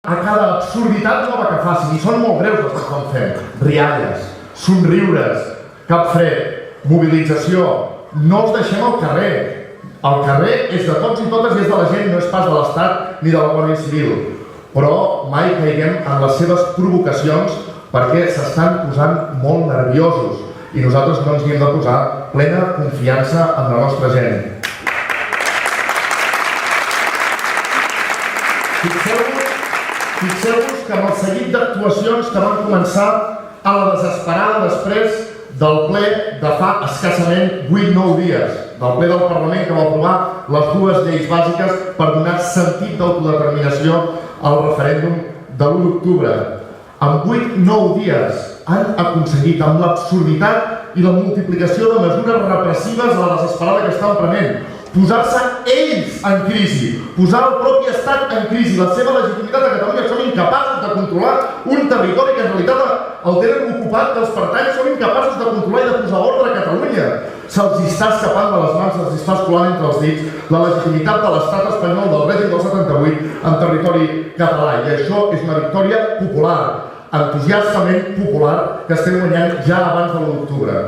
a cada absurditat nova que facin, i són molt greus les que estan fent. Rialles, somriures, cap fred, mobilització. No els deixem al carrer. El carrer és de tots i totes i és de la gent, no és pas de l'Estat ni de la Guàrdia Civil. Però mai caiguem en les seves provocacions perquè s'estan posant molt nerviosos i nosaltres no ens hi hem de posar plena confiança en la nostra gent. Fixeu-vos que amb el seguit d'actuacions que van començar a la desesperada després del ple de fa escassament 8-9 dies, del ple del Parlament que va aprovar les dues lleis bàsiques per donar sentit d'autodeterminació al referèndum de l'1 d'octubre. En 8-9 dies han aconseguit, amb l'absurditat i la multiplicació de mesures repressives a la desesperada que estan prenent, posar-se ells en crisi, posar el propi estat en crisi, la seva legitimitat a Catalunya. Són incapaços de controlar un territori que en realitat el tenen ocupat, que els pertany, són incapaços de controlar i de posar ordre a Catalunya. Se'ls està escapant de les mans, se'ls està escolant entre els dits la legitimitat de l'estat espanyol del règim del 78 en territori català. I això és una victòria popular, entusiastament popular, que estem guanyant ja abans de l'1 d'octubre.